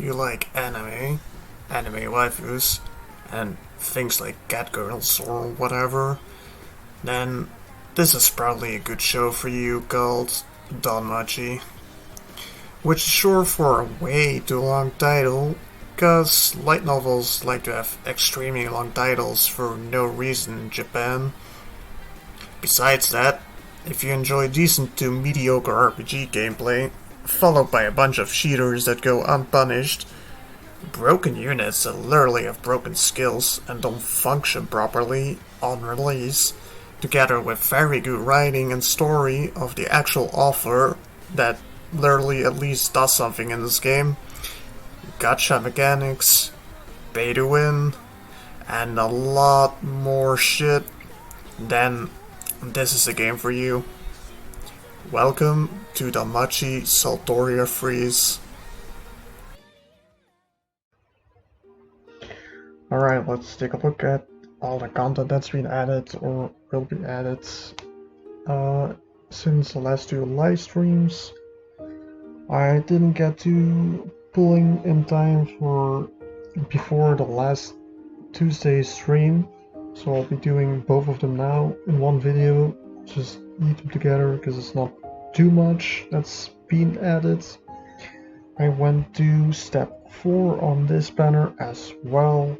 you like anime waifus, and things like cat girls or whatever, then this is probably a good show for you called Danmachi, which is short for a way too long title, cause light novels like to have extremely long titles for no reason in Japan. Besides that, if you enjoy decent to mediocre RPG gameplay, followed by a bunch of cheaters that go unpunished, broken units that literally have broken skills and don't function properly on release, together with very good writing and story of the actual author that literally at least does something in this game, gacha mechanics, pay to win, and a lot more shit, then this is the game for you. Welcome to Danmachi Saltoria Freese. Alright, let's take a look at all the content that's been added or will be added since the last two live streams. I didn't get to pulling in time for before the last Tuesday stream, so I'll be doing both of them now in one video. Just eat them together because it's not too much that's been added. I went to step 4 on this banner as well.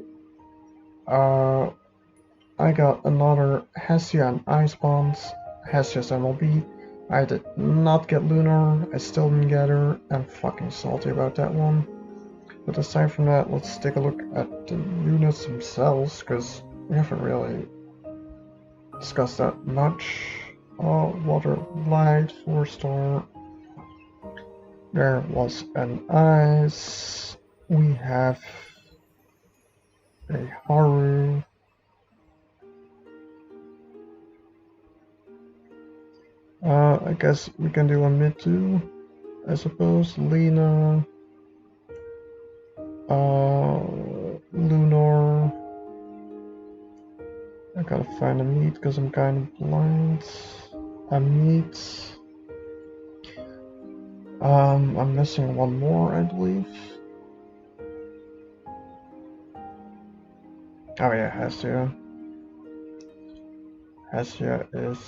I got another Hestia and Ice Bonds, Hestia's MLB. I did not get Lunar, I still didn't get her, I'm fucking salty about that one. But aside from that, let's take a look at the units themselves, because we haven't really discussed that much. Water Light, 4-star. There was an Ice. We have a Haru. I guess we can do a mid too, I suppose. Lena, Lunar. I gotta find a meat because I'm kind of blind. A meat. I'm missing one more, I believe. Oh yeah, Hestia. Hestia is...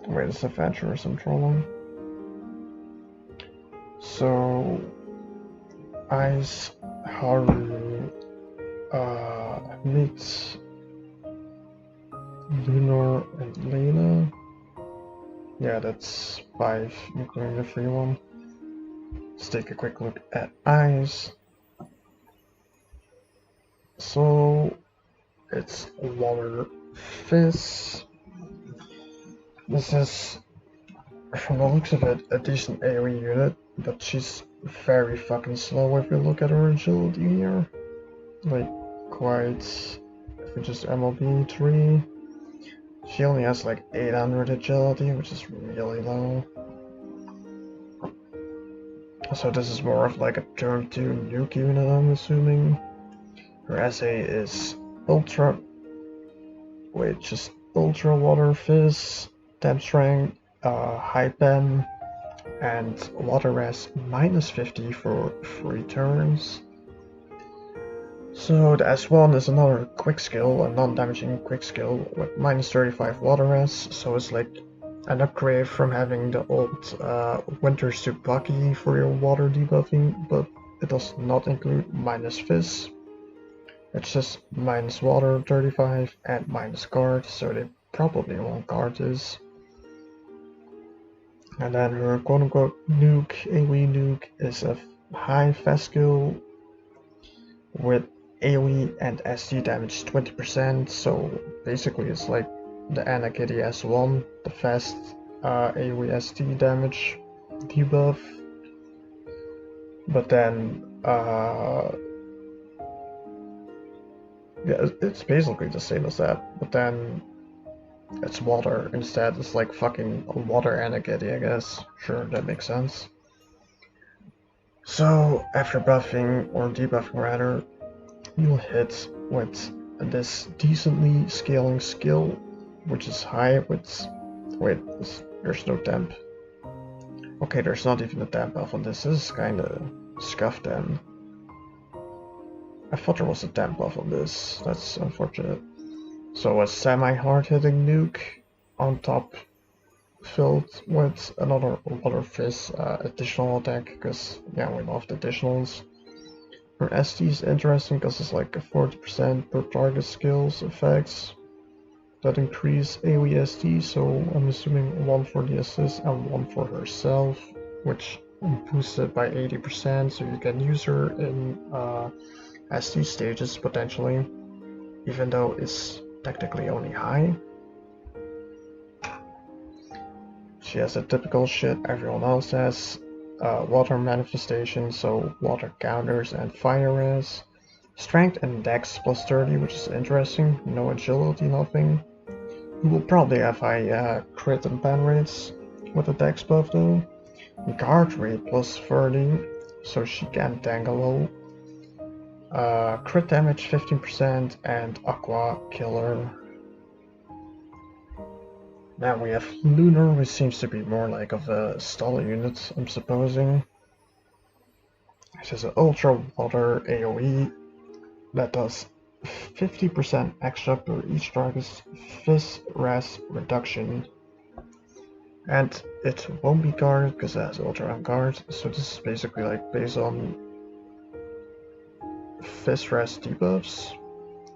Wait, it's adventurous, I'm trolling. So... Ice, Haru, meets Lunar and Lena. Yeah, that's 5, including the free one. Let's take a quick look at Ice. So, it's Water Fizz. This is, from the looks of it, a decent AoE unit, but she's very fucking slow if we look at her agility here. Like, quite... If we just MLB 3, she only has like 800 agility, which is really low. So this is more of like a turn 2 nuke unit, I'm assuming. Her SA is Ultra... Wait, just Ultra Water Fizz, Temp Strength, High Pen, and Water Res -50 for 3 turns. So the S1 is another quick skill, a non-damaging quick skill with -35 Water Res, so it's like an upgrade from having the old Winter Soup Bucky for your water debuffing, but it does not include -Fizz. It's just -Water 35 and -Guard, so they probably won't guard this. And then her quote-unquote nuke, AoE nuke, is a high fast skill with AoE and SD damage 20%, so basically it's like the Anna Kitty S1, the fast AoE SD damage debuff. But then, yeah, it's basically the same as that, but then it's water instead. It's like fucking water Anageti, I guess. Sure, that makes sense. So, after buffing, or debuffing rather, you'll hit with this decently scaling skill, which is high with... Wait, there's no temp. Okay, there's not even a damp buff on this. This is kinda scuffed then. I thought there was a damp buff on this. That's unfortunate. So a semi-hard hitting nuke on top filled with another water fizz additional attack, because yeah, we love the additionals. Her ST is interesting because it's like a 40% per target skills effects that increase AoE ST, so I'm assuming one for the assist and one for herself, which boosts it by 80%, so you can use her in ST stages potentially, even though it's technically only high. She has the typical shit everyone else has, water manifestation, so water counters and fire res. Strength and dex plus 30, which is interesting, no agility, nothing. You will probably have high crit and pen rates with the dex buff though. Guard rate plus 30, so she can tangle low. Crit damage 15% and aqua killer. Now we have Lunar, which seems to be more like of a stall unit, I'm supposing. This is an ultra water AoE that does 50% extra per each target's fizz res reduction. And it won't be guarded because it has ultra on guard, so this is basically like based on fizz res debuffs.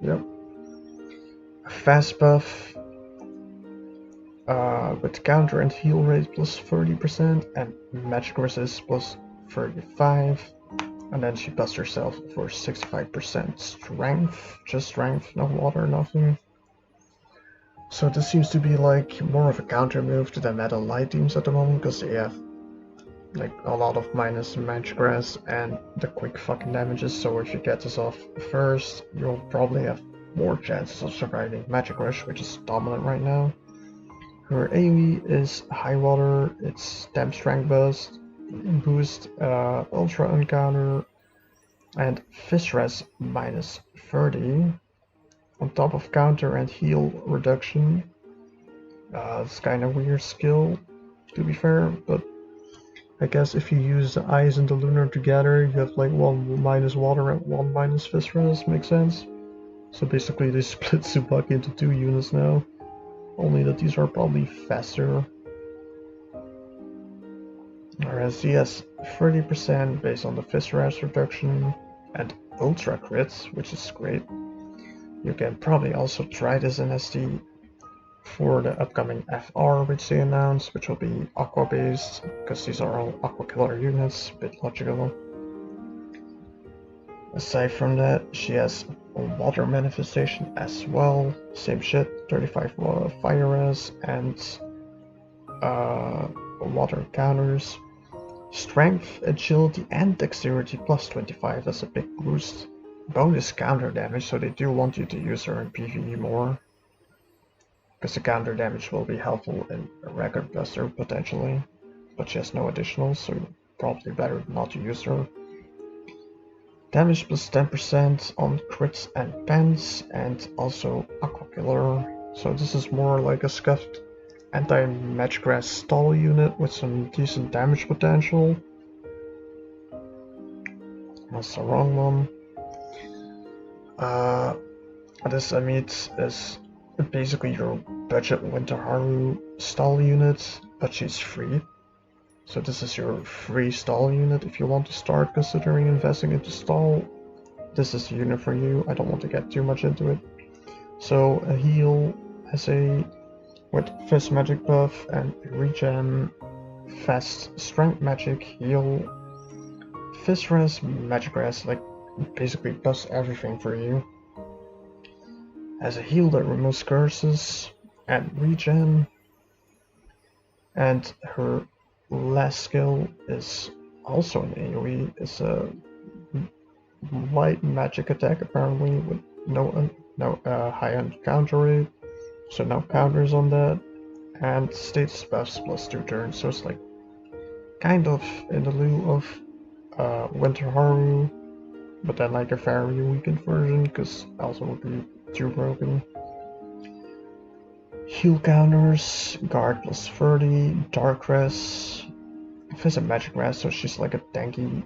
Yep. Fast buff with counter and heal rate plus 30% and magic resist plus 35, and then she buffs herself for 65% strength, just strength, no water, nothing. So this seems to be like more of a counter move to the meta light teams at the moment, because they have like a lot of minus magic res and the quick fucking damages, so if you get this off first, you'll probably have more chances of surviving magic rush, which is dominant right now. Her AoE is high water, it's damp strength boost, ultra uncounter, and fizz res minus 30, on top of counter and heal reduction. It's kind of weird skill, to be fair, but I guess if you use the eyes and the lunar together, you have like one minus water and one minus fizz res, makes sense. So basically they split Tsubaki into 2 units now. Only that these are probably faster. Whereas he has 30% based on the fizz res reduction and ultra crits, which is great. You can probably also try this in ST for the upcoming FR, which they announced, which will be aqua based, because these are all aqua killer units, a bit logical. Aside from that, she has a water manifestation as well, same shit, 35 fire res and water counters. Strength, agility and dexterity plus 25, that's a big boost. Bonus counter damage, so they do want you to use her in PvE more, because the counter damage will be helpful in a record buster potentially, but she has no additionals, so probably better not to use her. Damage plus 10% on crits and pens, and also aqua killer. So this is more like a scuffed anti-magic res stall unit with some decent damage potential. That's the wrong one. This Amit is basically your budget Winter Haru stall unit, but she's free. So this is your free stall unit. If you want to start considering investing into stall, this is the unit for you. I don't want to get too much into it. So a heal SA with fizz magic buff and regen, fast strength magic, heal, fizz res, magic res, like basically does everything for you. Has a heal that removes curses and regen, and her last skill is also an AoE. It's a light magic attack apparently with no high end counter rate, so no counters on that, and status buffs plus 2 turns. So it's like kind of in the lieu of Winter Haru, but then like a very weakened version, because also would be too broken. Heal counters, guard plus 30, dark res, Fizz and Magic Rest, so she's like a tanky,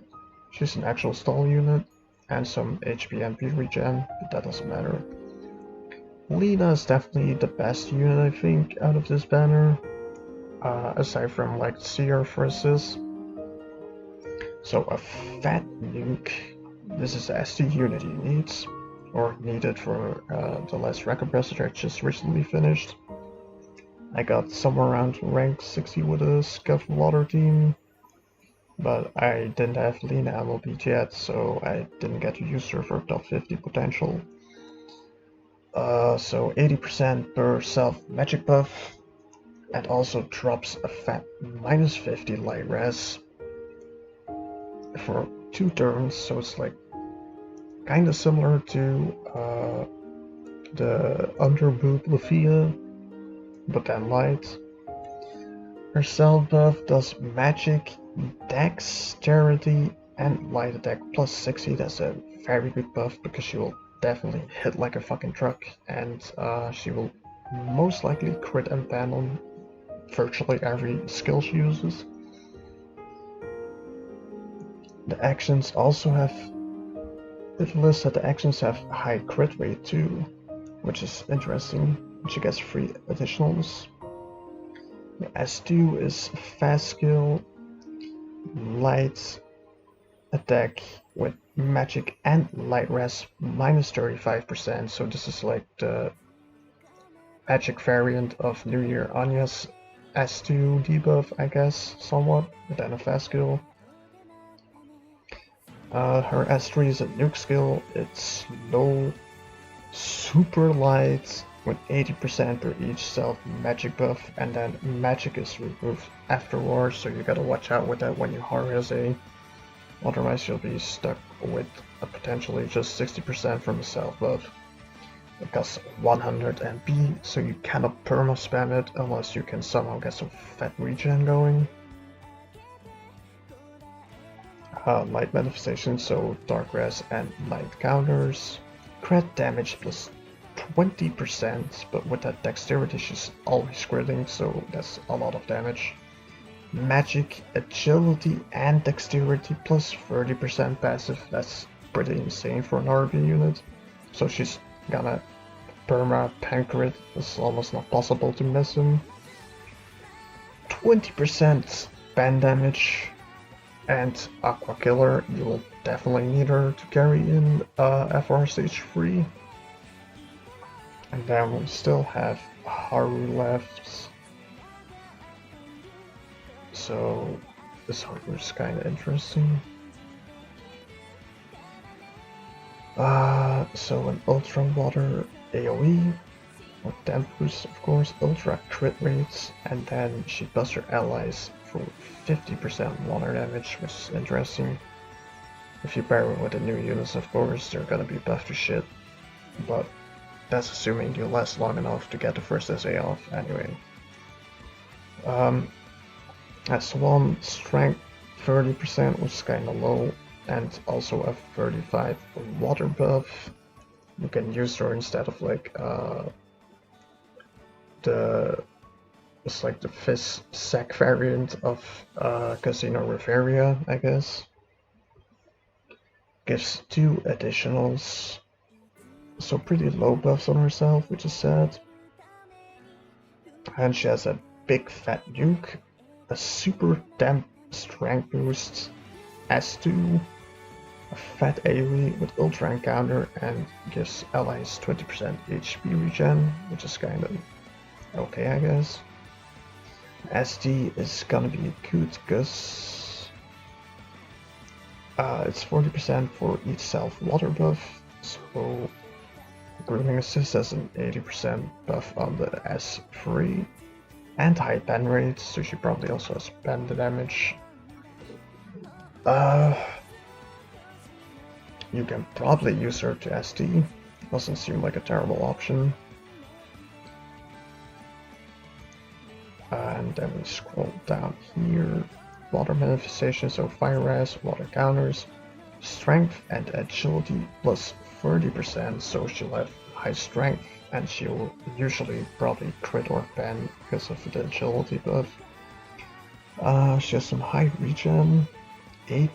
she's an actual stall unit, and some HP and MP regen, but that doesn't matter. Lina is definitely the best unit, I think, out of this banner, aside from like Seer versus. So a fat nuke, this is the ST unit he needs, or needed for the last record browser I just recently finished. I got somewhere around rank 60 with a Scuff Water team, but I didn't have Lina ammo beat yet, so I didn't get to use her for top 50 potential. So 80% per self magic buff, and also drops a fat minus 50 light res for 2 turns, so it's like kinda similar to the Underboob Lafia, but then light. Her self buff does magic, dexterity, and light attack plus 60. That's a very good buff because she will definitely hit like a fucking truck, and she will most likely crit and ban on virtually every skill she uses. The actions also have, it lists that the actions have high crit rate too, which is interesting. She gets 3 additionals. The S2 is fast skill, light attack with magic and light res minus 35%, so this is like the magic variant of New Year Anya's S2 debuff, I guess, somewhat, but then a fast skill. Her S3 is a nuke skill, it's low, super light, with 80% per each self magic buff, and then magic is removed afterwards, so you gotta watch out with that when you harass A. Otherwise you'll be stuck with a potentially just 60% from a self buff. It costs 100 MP, so you cannot perma spam it unless you can somehow get some fat regen going. Light manifestation, so dark res and light counters. Crit damage plus 20%, but with that dexterity she's always critting, so that's a lot of damage. Magic, agility, and dexterity plus 30% passive, that's pretty insane for an RB unit. So she's gonna perma pan crit, it's almost not possible to miss him. 20% ban damage, and Aqua Killer, you will definitely need her to carry in FR Stage 3. And then we still have Haru left. So this Haru is kinda interesting. So an Ultra Water AoE, or Damp Boost of course, Ultra crit rates, and then she buffs her allies for 50% water damage, which is interesting. If you pair it with the new units, of course, they're gonna be buffed to shit, but that's assuming you last long enough to get the first SA off anyway. S1 strength 30%, which is kinda low, and also a 35 water buff. You can use her instead of like it's like the Fizz Sack variant of Casino Riveria, I guess. Gives 2 additionals, so pretty low buffs on herself, which is sad. And she has a big fat nuke, a super damp strength boost, S2, a fat AoE with ultra encounter, and gives allies 20% HP regen, which is kind of okay, I guess. SD is gonna be good because it's 40% for each self water buff, so Grooming Assist has an 80% buff on the S3 and high ban rate, so she probably also has ban the damage. You can probably use her to SD, doesn't seem like a terrible option. And then we scroll down here, water manifestation, so fire res, water counters, strength and agility plus 30%, so she'll have high strength and she'll usually probably crit or ban because of the agility buff. She has some high regen, 8%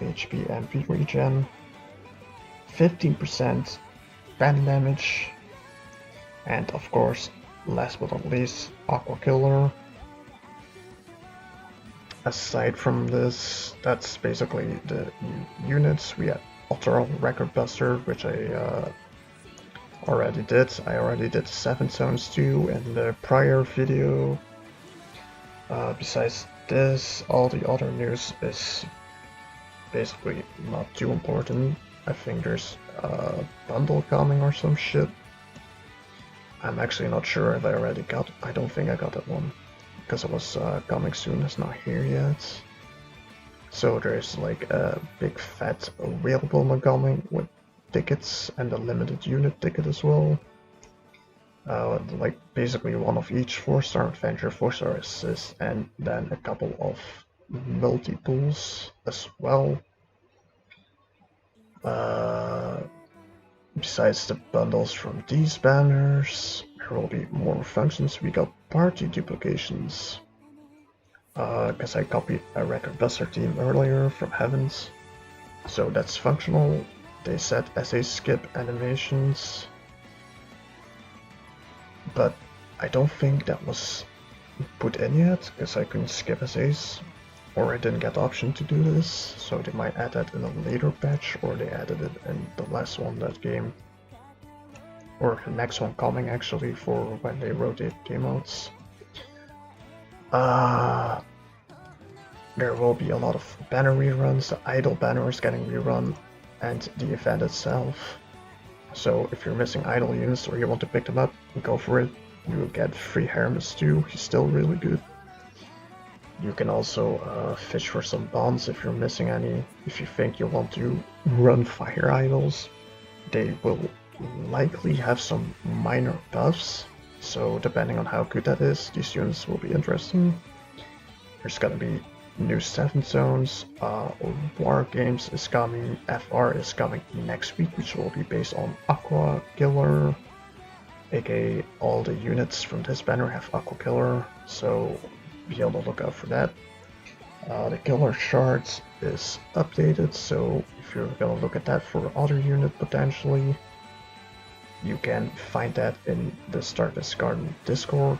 HP MP regen, 15% band damage, and of course, last but not least, Aqua Killer. Aside from this, that's basically the new units. We had Ultra Record Buster, which I already did. I already did 7 zones too in the prior video. Besides this, all the other news is basically not too important. I think there's a bundle coming or some shit. I'm actually not sure if I already got. I don't think I got that one because it was coming soon. It's not here yet. So there's like a big fat available one coming with tickets and a limited unit ticket as well. Like basically one of each 4-star adventure, 4-star assist, and then a couple of multiples as well. Besides the bundles from these banners, there will be more functions. We got party duplications, because I copied a Record Buster team earlier from Heavens, so that's functional. They set SA skip animations, but I don't think that was put in yet, because I couldn't skip SAs, or I didn't get the option to do this, so they might add that in a later patch, or they added it in the last one that game, or the next one coming actually for when they rotate game modes. There will be a lot of banner reruns. The idle banner is getting rerun, and the event itself. So if you're missing idle units or you want to pick them up, go for it. You will get free Hermes too. He's still really good. You can also fish for some bonds if you're missing any. If you think you want to run fire idols, they will likely have some minor buffs. So depending on how good that is, these units will be interesting. There's gonna be new 7 zones, War Games is coming, FR is coming next week, which will be based on Aqua Killer, aka all the units from this banner have Aqua Killer, so be on the lookout for that. The Killer Shards is updated, so if you're gonna look at that for other unit potentially, you can find that in the Stardust Garden Discord,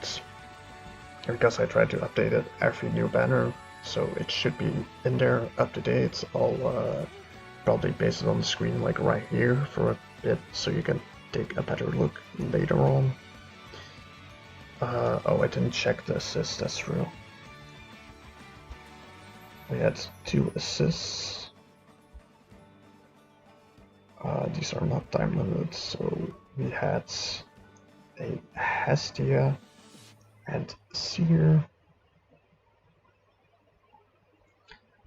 because I try to update it every new banner. So it should be in there, up to date. I'll probably base it on the screen like right here for a bit, so you can take a better look later on. Oh, I didn't check the assists, that's true. We had 2 assists. These are not time limited, so we had a Hestia and Seer.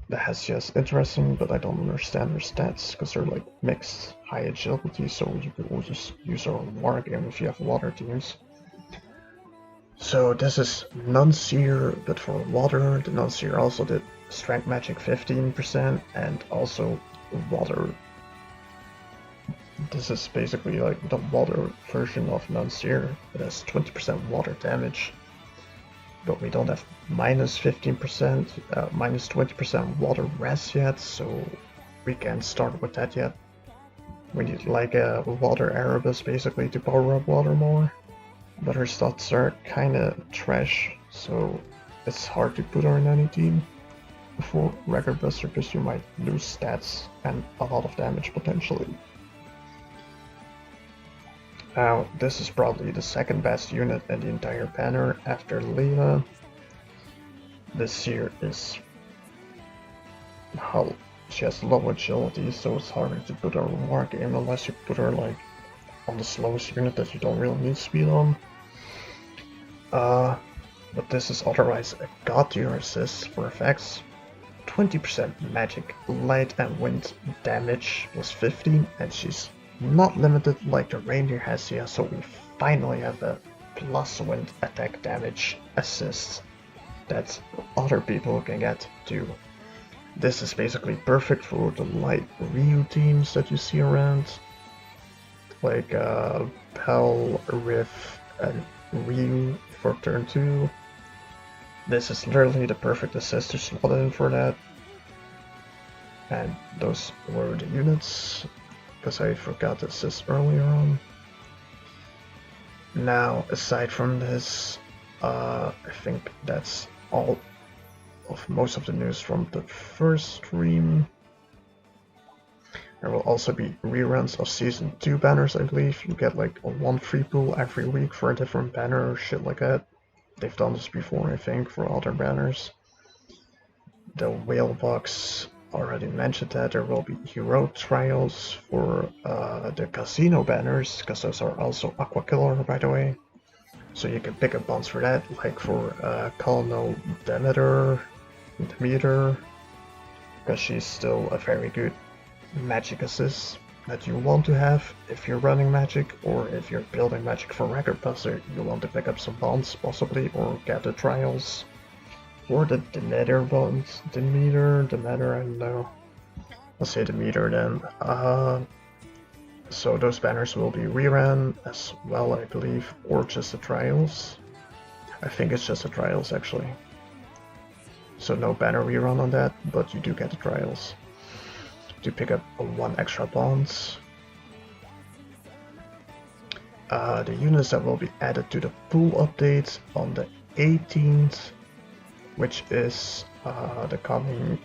The Hestia is interesting, but I don't understand their stats, because they're like mixed high agility, so you could just use her on War Game if you have water teams. So this is Non-Seer, but for water. The Non-Seer also did Strength Magic 15%, and also water. This is basically like the water version of Non-Seer. It has 20% water damage. But we don't have minus 15%, minus 20% water res yet, so we can't start with that yet. We need like a water Erebus basically to power up water more. But her stats are kinda trash, so it's hard to put her in any team for Record Buster, because you might lose stats and a lot of damage potentially. Now, this is probably the second best unit in the entire banner after Leela. This Seer is... she has low agility, so it's harder to put her on War Game unless you put her like on the slowest unit that you don't really need speed on. But this is otherwise a god tier assist for effects. 20% magic, light and wind damage was 15, and she's not limited like the reindeer Hestia, so we finally have a plus wind attack damage assist that other people can get too. This is basically perfect for the light Ryu teams that you see around, like Pel, Riff, and Ryu for turn 2. this is literally the perfect assist to slot in for that. And those were the units, because I forgot to assist earlier on. Now, aside from this, I think that's all of most of the news from the first stream. There will also be reruns of Season 2 banners, I believe. You get like a 1 free pool every week for a different banner or shit like that. They've done this before, I think, for other banners. The whale box, already mentioned that. There will be hero trials for the casino banners, because those are also Aqua Killer, by the way. So you can pick up bonds for that, like for Colonel Demeter, because she's still a very good magic assist that you want to have if you're running magic, or if you're building magic for Record Buster, you want to pick up some bonds possibly, or get the trials for the Demeter bonds. Demeter, I don't know. I'll say Demeter then. So those banners will be rerun as well, I believe, or just the trials. I think it's just the trials actually. So no banner rerun on that, but you do get the trials to pick up 1 extra bonds. The units that will be added to the pool update on the 18th, which is the coming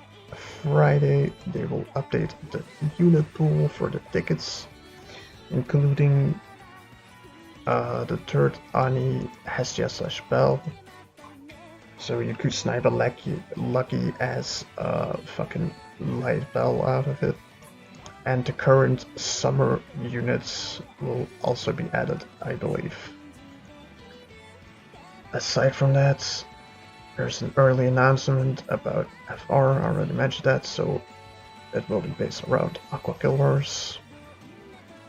Friday, they will update the unit pool for the tickets, including the 3rd Ani Hestia/Bell. So you could snipe a lucky ass fucking light bell out of it. And the current summer units will also be added, I believe. Aside from that, there's an early announcement about FR, I already mentioned that, so it will be based around Aqua Killers.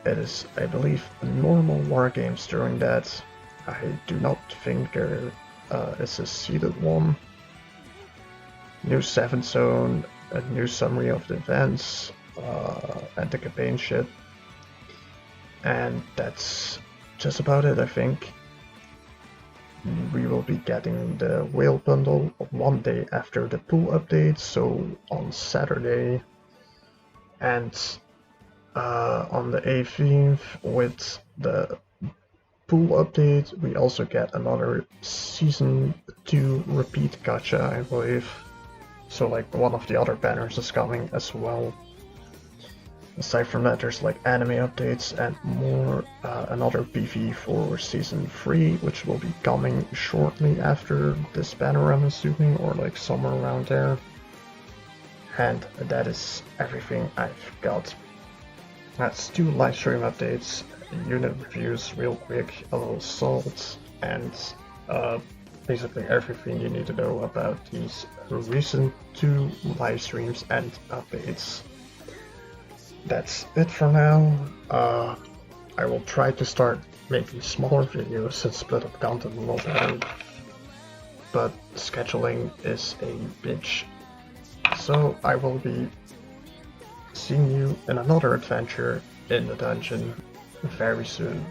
It is, I believe, normal war games during that. I do not think there is a seeded one. New 7th zone, a new summary of the events, and the campaign shit. And that's just about it, I think. We will be getting the whale bundle 1 day after the pool update, so on Saturday. And on the 18th, with the pool update, we also get another Season 2 repeat gacha, I believe. So like one of the other banners is coming as well. Aside from that, there's like anime updates and more, another PV for Season 3, which will be coming shortly after this banner, I'm assuming, or like somewhere around there. And that is everything I've got. That's 2 live stream updates, unit reviews real quick, a little salt, and basically everything you need to know about these recent 2 live streams and updates. That's it for now. I will try to start making smaller videos and split up content a little better, but scheduling is a bitch. So I will be seeing you in another adventure in the dungeon very soon.